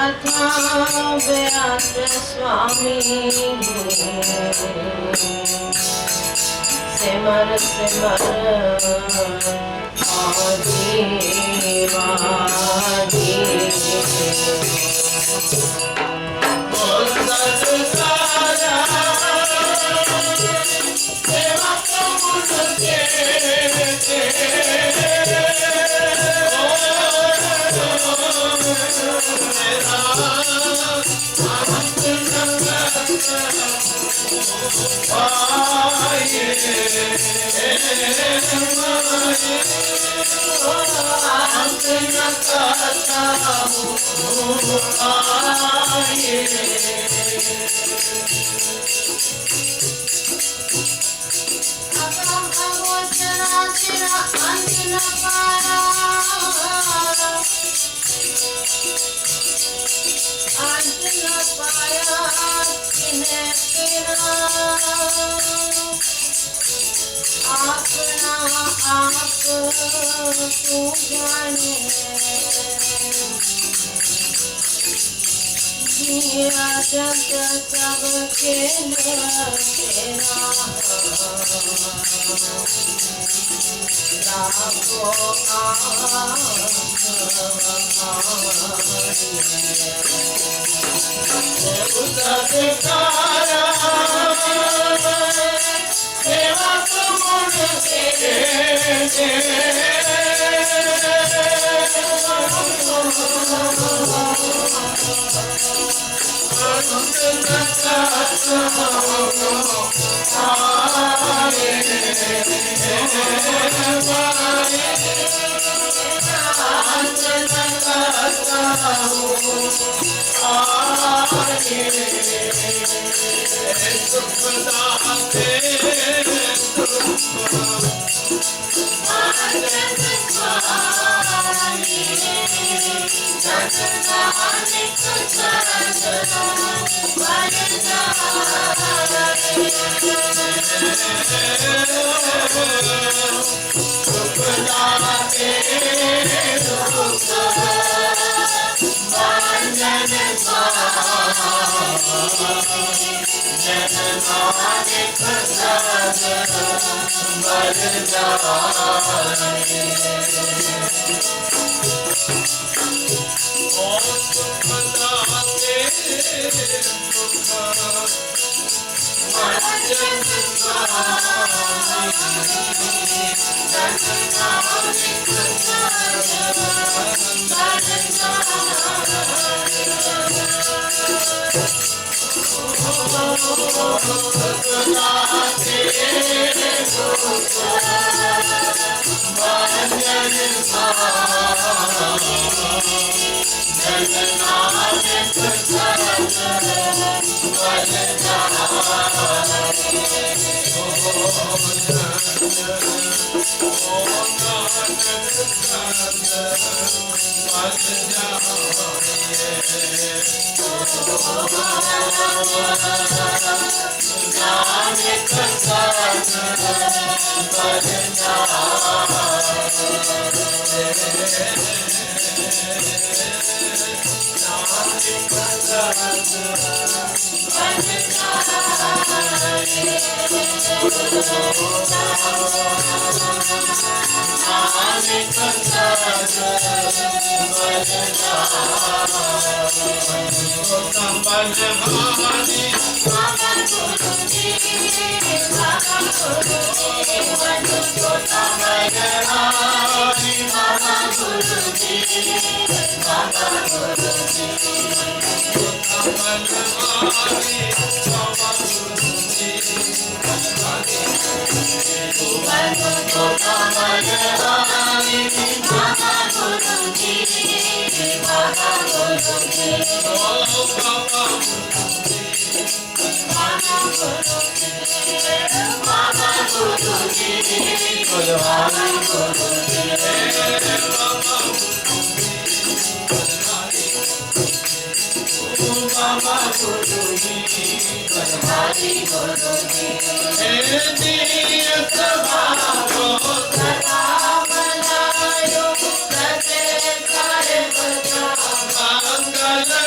अथा व्यास स्वामी सिमर सिमर आदि वादी अपना आप तू जाने दिया जग सब खेल तेरा लाखों मंगल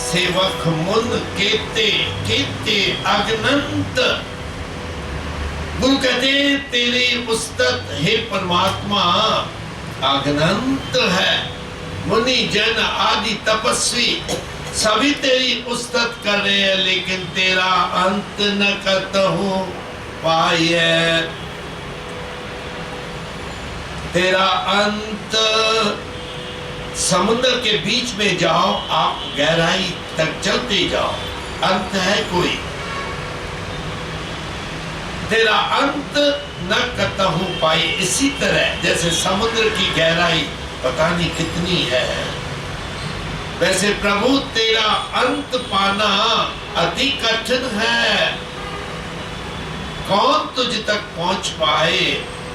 सेवक मुन केते केते अगनंत। गुरु कहते तेरी उस्तत हे परमात्मा अगनंत है। मुनि जन आदि तपस्वी सभी तेरी उस्तत कर रहे हैं, लेकिन तेरा अंत न करतहु पाए। तेरा अंत समुद्र के बीच में जाओ, आप गहराई तक चलते जाओ, अंत है कोई। तेरा अंत न करतहु पाए। इसी तरह जैसे समुद्र की गहराई पता नहीं कितनी है, वैसे प्रभु तेरा अंत पाना अति कठिन है। कौन तुझ तक पहुंच पाए?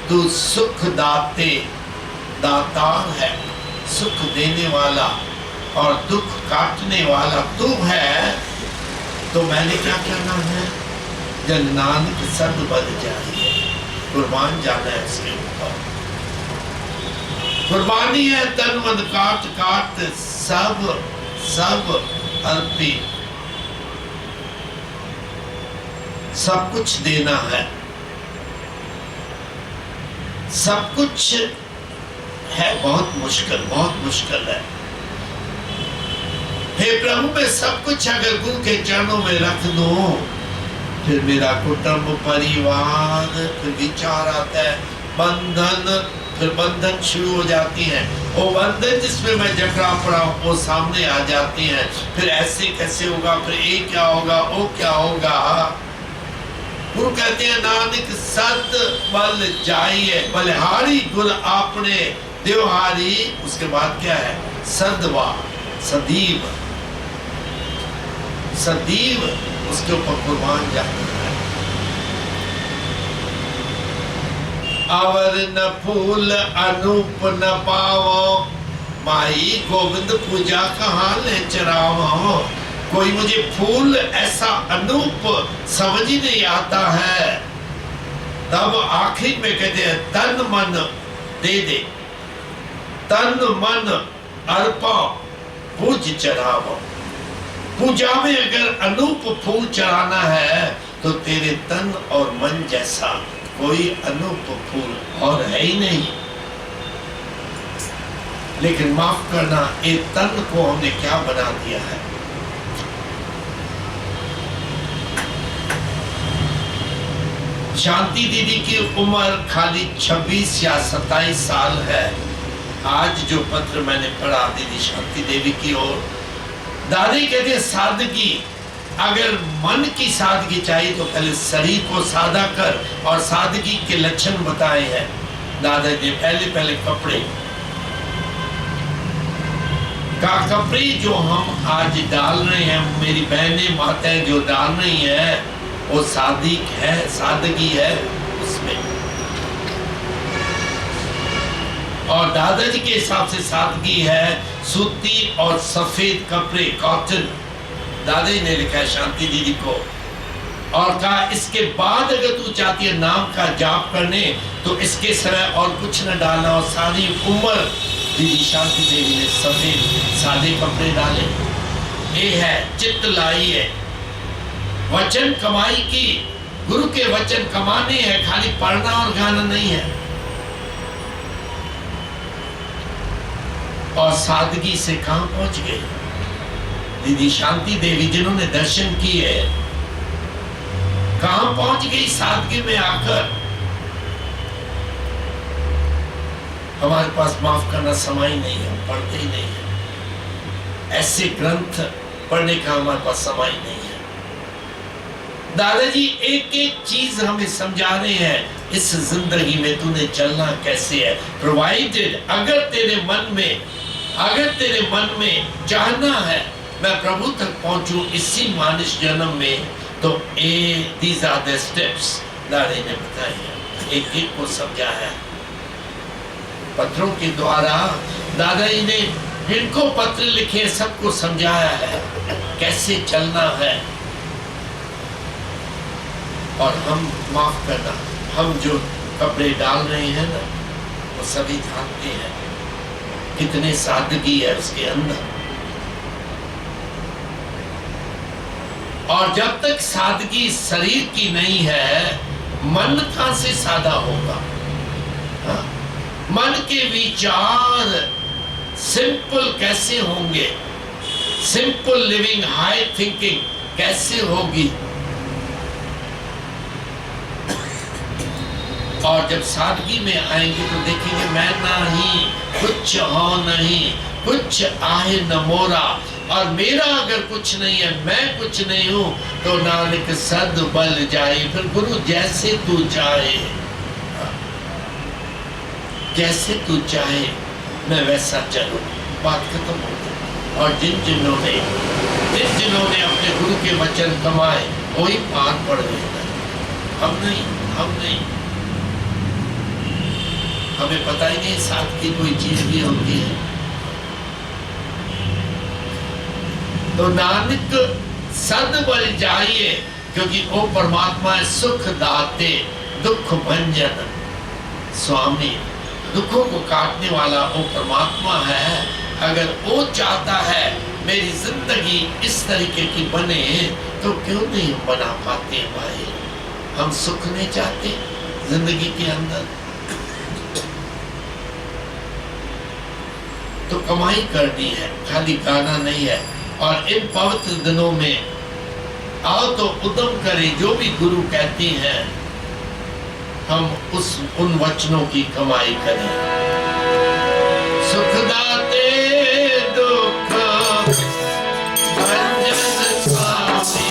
तू सुख दाते दातार है, सुख देने वाला और दुख काटने वाला तू है। तो मैंने क्या करना है? जन नानक सद बद जाए, कुर्बान जाना है उसके ऊपर। कुर्बानी है तन मन काट काट सब सब अर्पी, सब कुछ देना है। सब कुछ है बहुत मुश्किल है। हे प्रभु मैं सब कुछ अगर गुरु के चरणों में रख दूं, फिर मेरा कुटुंब परिवार, फिर विचार आता है, बंधन, फिर बंधन शुरू हो जाती हैं। वो बंधन जिसमें मैं जकड़ा पड़ा हूं वो सामने आ जाती हैं। फिर ऐसे कैसे होगा, फिर ये क्या होगा, वो क्या होगा। गुरु कहते हैं नानक सत बल जाइए, बलिहारी गुर आपने देवहारी। उसके बाद क्या है? सदवा, सदीव, सदीव उसके ऊपर कुर्बान जाता है। अवर न फूल अनूप न पावो, माई गोविंद पूजा कहाँ ले चरावा, कोई मुझे फूल ऐसा अनूप समझ ही नहीं आता है। तब आखिर में कहते हैं तन मन दे दे, तन मन अर्पा पूज चढ़ावा। पूजा में अगर अनूप फूल चढ़ाना है तो तेरे तन और मन जैसा कोई अनूप फूल और है ही नहीं। लेकिन माफ करना, ये तन को हमने क्या बना दिया है। शांति दीदी की उम्र खाली 26 या 27 साल है। आज जो पत्र मैंने पढ़ा दीदी शांति देवी की ओर, दादी कहते हैं सादगी, अगर मन की सादगी चाहिए तो पहले शरीर को सादा कर, और सादगी के लक्षण बताए हैं दादा जी। पहले कपड़े का, कपड़े जो हम आज डाल रहे हैं, मेरी बहनें माताएं जो डाल रही हैं, वो सादगी है, सादगी है उसमें। और दादाजी के हिसाब से सादगी है सूती और सफेद कपड़े, कॉटन। दादाजी ने लिखा है शांति दीदी को, और कहा इसके बाद अगर तू चाहती है नाम का जाप करने तो इसके समय और कुछ न डालना। और सारी उम्र दीदी शांति देवी ने सफेद सादे कपड़े डाले। ये है चित्त लाई है, वचन कमाई की। गुरु के वचन कमाने हैं, खाली पढ़ना और गाना नहीं है। और सादगी से कहां पहुंच गई दीदी शांति देवी, जिन्होंने दर्शन किए, कहां पहुंच गई सादगी में आकर। हमारे पास माफ करना समय ही नहीं है, पढ़ते ही नहीं है। ऐसे ग्रंथ पढ़ने का हमारे पास समय ही नहीं है। दादाजी एक एक चीज हमें समझा रहे हैं, इस जिंदगी में तूने चलना कैसे है। प्रोवाइडेड, अगर तेरे मन में चाहना है मैं प्रभु तक पहुंचूं इसी मानुष जन्म में, तो these are the steps दादा ने बताए हैं। एक एक को समझाया पत्रों के द्वारा। दादाजी ने जिनको पत्र लिखे सबको समझाया है कैसे चलना है। और हम माफ करना, हम जो कपड़े डाल रहे हैं ना, वो सभी जानते हैं कितने सादगी है उसके अंदर। और जब तक सादगी शरीर की नहीं है, मन कहां से सादा होगा। हा? मन के विचार सिंपल कैसे होंगे, सिंपल लिविंग, हाई थिंकिंग कैसे होगी। और जब सादगी में आएंगे तो देखेंगे मैं नहीं, कुछ हो नहीं, कुछ आहे न मोरा। और मेरा अगर कुछ नहीं है, मैं कुछ नहीं हूं, तो नानक सद बल जाए। फिर गुरु जैसे तू चाहे, जैसे तू चाहे मैं वैसा चलूं। बात खत्म हो गई। और जिन जिन्होंने अपने गुरु के वचन कमाए वही पार पड़ गए। हम नहीं। हमें पता ही नहीं साथ की कोई चीज भी होती है। तो नानक सद बल जाइए, क्योंकि वो परमात्मा है सुख दाते दुख भंजन स्वामी। दुखों को काटने वाला वो परमात्मा है। अगर वो चाहता है मेरी जिंदगी इस तरीके की बने, तो क्यों नहीं बना पाते भाई। हम सुख नहीं चाहते जिंदगी के अंदर, तो कमाई करनी है, खाली गाना नहीं है। और इन पवित्र दिनों में आओ तो उद्यम करें, जो भी गुरु कहती हैं हम उन वचनों की कमाई करें। सुख दाते दुख भंजन स्वामी,